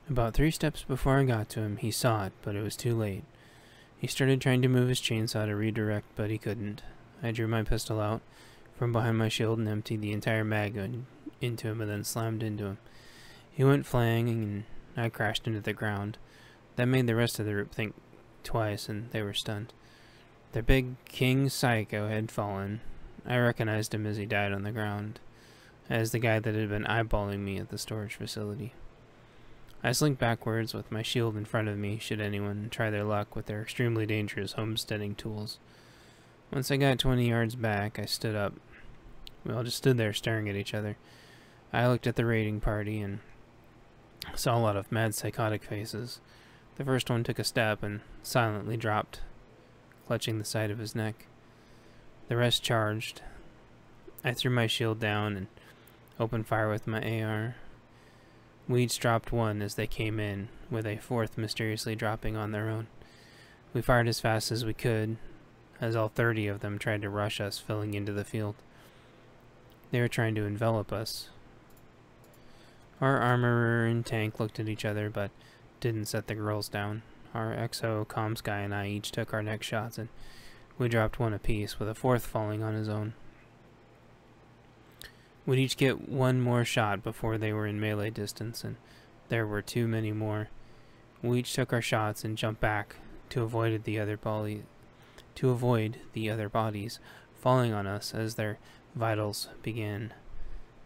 About 3 steps before I got to him, he saw it, but it was too late. He started trying to move his chainsaw to redirect, but he couldn't. I drew my pistol out from behind my shield and emptied the entire mag into him and then slammed into him. He went flying and I crashed into the ground. That made the rest of the group think twice and they were stunned. Their big king psycho had fallen. I recognized him as he died on the ground, as the guy that had been eyeballing me at the storage facility. I slinked backwards with my shield in front of me should anyone try their luck with their extremely dangerous homesteading tools. Once I got 20 yards back, I stood up. We all just stood there staring at each other. I looked at the raiding party and saw a lot of mad psychotic faces. The first one took a step and silently dropped, clutching the side of his neck. The rest charged. I threw my shield down and opened fire with my AR. We each dropped one as they came in, with a fourth mysteriously dropping on their own. We fired as fast as we could, as all 30 of them tried to rush us, filling into the field. They were trying to envelop us. Our armorer and tank looked at each other, but didn't set the girls down. Our XO comms guy and I each took our next shots, and we dropped one apiece, with a fourth falling on his own. We'd each get one more shot before they were in melee distance, and there were too many more. We each took our shots and jumped back to avoid the other bodies falling on us as their vitals began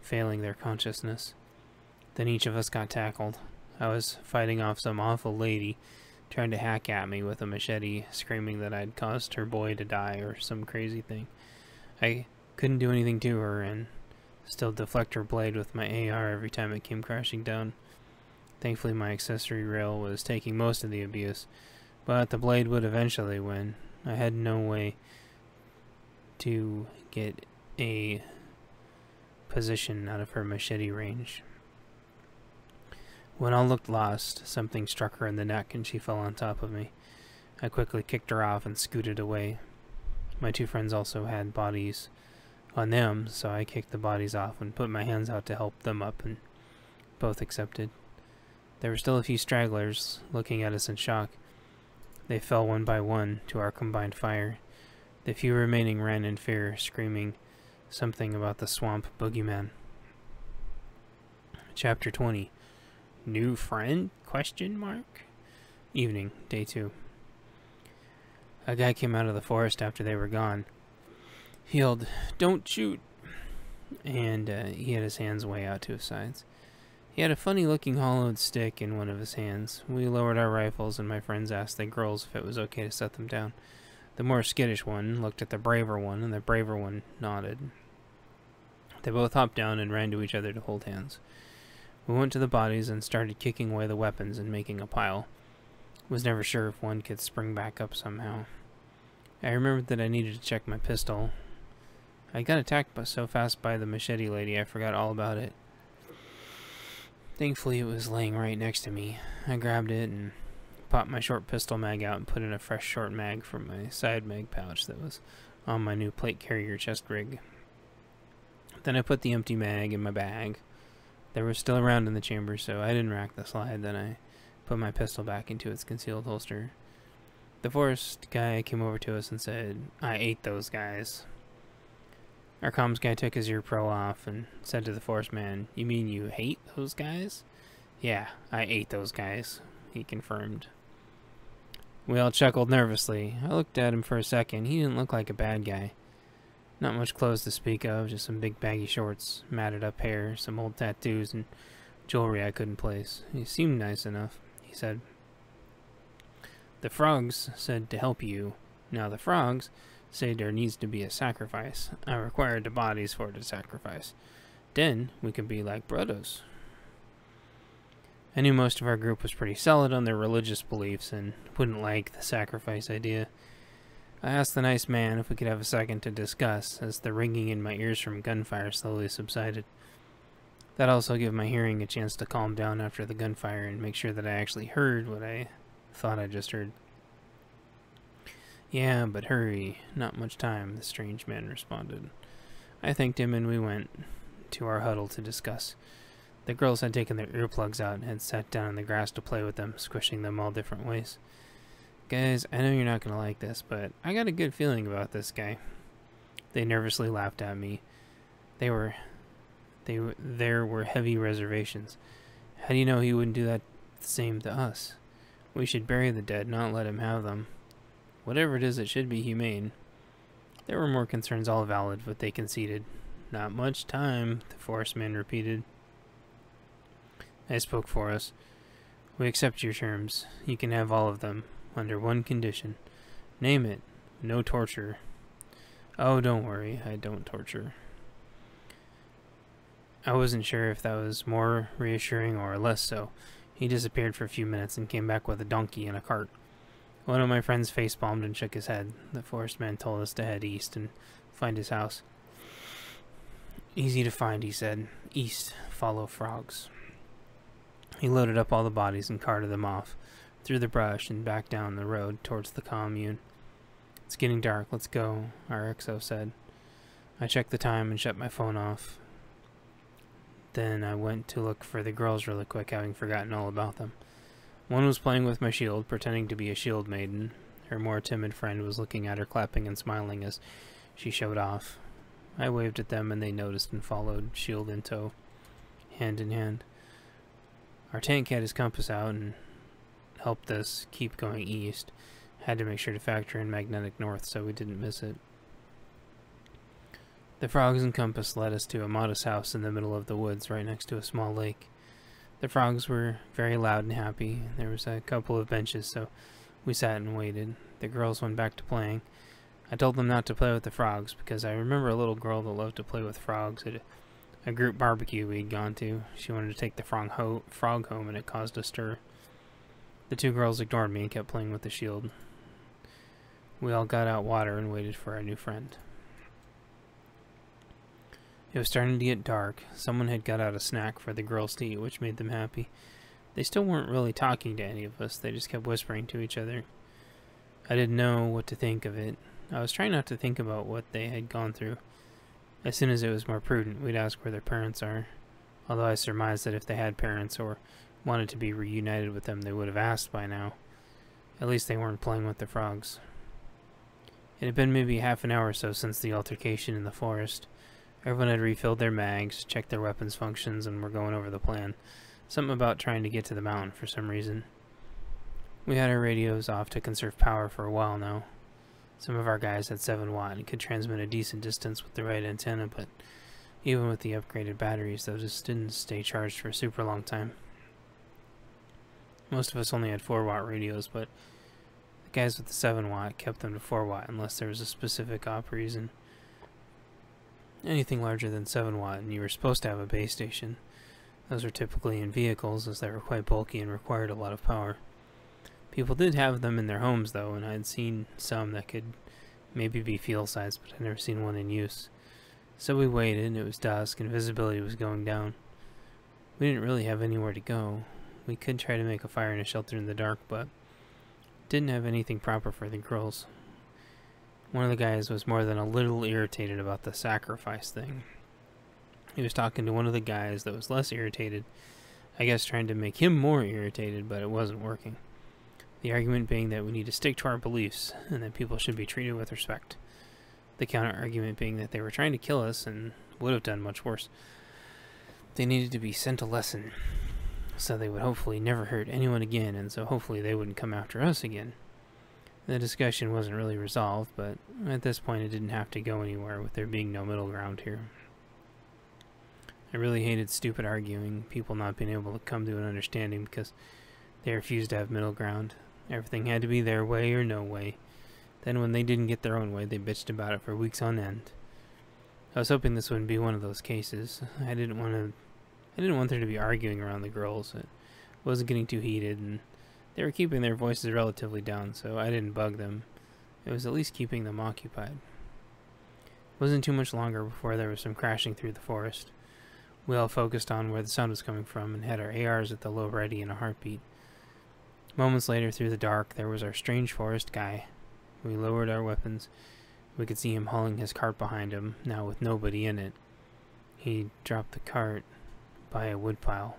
failing their consciousness. Then each of us got tackled. I was fighting off some awful lady trying to hack at me with a machete, screaming that I'd caused her boy to die or some crazy thing. I couldn't do anything to her and still deflect her blade with my AR every time it came crashing down. Thankfully my accessory rail was taking most of the abuse, but the blade would eventually win. I had no way to get a position out of her machete range. When all looked lost, something struck her in the neck and she fell on top of me. I quickly kicked her off and scooted away. My two friends also had bodies on them, so I kicked the bodies off and put my hands out to help them up, and both accepted. There were still a few stragglers looking at us in shock. They fell one by one to our combined fire. The few remaining ran in fear, screaming something about the swamp boogeyman. Chapter 20. New friend? ? Evening, day 2. A guy came out of the forest after they were gone. He yelled, "Don't shoot!" And he had his hands way out to his sides. He had a funny-looking hollowed stick in one of his hands. We lowered our rifles, and my friends asked the girls if it was okay to set them down. The more skittish one looked at the braver one, and the braver one nodded. They both hopped down and ran to each other to hold hands. We went to the bodies and started kicking away the weapons and making a pile. Was never sure if one could spring back up somehow. I remembered that I needed to check my pistol. I got attacked so fast by the machete lady I forgot all about it. Thankfully it was laying right next to me. I grabbed it and popped my short pistol mag out and put in a fresh short mag from my side mag pouch that was on my new plate carrier chest rig. Then I put the empty mag in my bag. They were still around in the chamber, so I didn't rack the slide. Then I put my pistol back into its concealed holster. The forest guy came over to us and said, "I ate those guys." Our comms guy took his ear pro off and said to the forest man, "You mean you hate those guys?" "Yeah, I ate those guys," he confirmed. We all chuckled nervously. I looked at him for a second. He didn't look like a bad guy. Not much clothes to speak of, just some big baggy shorts, matted up hair, some old tattoos, and jewelry I couldn't place. He seemed nice enough. He said, "The frogs said to help you. Now the frogs say there needs to be a sacrifice. I require the bodies for the sacrifice. Then we can be like brothers." I knew most of our group was pretty solid on their religious beliefs and wouldn't like the sacrifice idea. I asked the nice man if we could have a second to discuss, as the ringing in my ears from gunfire slowly subsided. That also gave my hearing a chance to calm down after the gunfire and make sure that I actually heard what I thought I just heard. "Yeah, but hurry. Not much time," the strange man responded. I thanked him and we went to our huddle to discuss. The girls had taken their earplugs out and had sat down in the grass to play with them, squishing them all different ways. Guys, I know you're not going to like this, but I got a good feeling about this guy. They nervously laughed at me. There were heavy reservations. How do you know he wouldn't do that the same to us? We should bury the dead, not let him have them. Whatever it is, it should be humane. There were more concerns, all valid, but they conceded. Not much time, the forest man repeated. I spoke for us. We accept your terms. You can have all of them, under one condition. Name it. No torture. Oh, don't worry, I don't torture. I wasn't sure if that was more reassuring or less so. He disappeared for a few minutes and came back with a donkey and a cart. One of my friends facepalmed and shook his head. The forest man told us to head east and find his house. Easy to find, he said. East, follow frogs. He loaded up all the bodies and carted them off, through the brush and back down the road towards the commune. It's getting dark, let's go, our XO said. I checked the time and shut my phone off. Then I went to look for the girls really quick, having forgotten all about them. One was playing with my shield, pretending to be a shield maiden. Her more timid friend was looking at her, clapping and smiling as she showed off. I waved at them and they noticed and followed, shield in tow, hand in hand. Our tank had his compass out and helped us keep going east. Had to make sure to factor in magnetic north so we didn't miss it. The frogs and compass led us to a modest house in the middle of the woods right next to a small lake. The frogs were very loud and happy. There was a couple of benches, so we sat and waited. The girls went back to playing. I told them not to play with the frogs because I remember a little girl that loved to play with frogs at a group barbecue we'd gone to. She wanted to take the frog home and it caused a stir. The two girls ignored me and kept playing with the shield. We all got out water and waited for our new friend. It was starting to get dark. Someone had got out a snack for the girls to eat, which made them happy. They still weren't really talking to any of us. They just kept whispering to each other. I didn't know what to think of it. I was trying not to think about what they had gone through. As soon as it was more prudent, we'd ask where their parents are. Although I surmised that if they had parents or wanted to be reunited with them, they would have asked by now. At least they weren't playing with the frogs. It had been maybe half an hour or so since the altercation in the forest. Everyone had refilled their mags, checked their weapons functions, and were going over the plan. Something about trying to get to the mountain for some reason. We had our radios off to conserve power for a while now. Some of our guys had 7-watt and could transmit a decent distance with the right antenna, but even with the upgraded batteries, those just didn't stay charged for a super long time. Most of us only had 4-watt radios, but the guys with the 7-watt kept them to 4-watt unless there was a specific op reason. Anything larger than 7-watt, and you were supposed to have a base station. Those were typically in vehicles, as they were quite bulky and required a lot of power. People did have them in their homes, though, and I had seen some that could maybe be field-sized, but I'd never seen one in use. So we waited, it was dusk, and visibility was going down. We didn't really have anywhere to go. We could try to make a fire in a shelter in the dark, but didn't have anything proper for the girls. One of the guys was more than a little irritated about the sacrifice thing. He was talking to one of the guys that was less irritated, I guess trying to make him more irritated, but it wasn't working. The argument being that we need to stick to our beliefs, and that people should be treated with respect. The counter-argument being that they were trying to kill us, and would have done much worse. They needed to be sent a lesson, so they would hopefully never hurt anyone again, and so hopefully they wouldn't come after us again. The discussion wasn't really resolved, but at this point it didn't have to go anywhere, with there being no middle ground here. I really hated stupid arguing, people not being able to come to an understanding because they refused to have middle ground. Everything had to be their way or no way. Then when they didn't get their own way, they bitched about it for weeks on end. I was hoping this wouldn't be one of those cases. I didn't want there to be arguing around the girls. It wasn't getting too heated, and they were keeping their voices relatively down, so I didn't bug them. It was at least keeping them occupied. It wasn't too much longer before there was some crashing through the forest. We all focused on where the sound was coming from and had our ARs at the low ready in a heartbeat. Moments later, through the dark, there was our strange forest guy. We lowered our weapons. We could see him hauling his cart behind him, now with nobody in it. He dropped the cart. by a woodpile.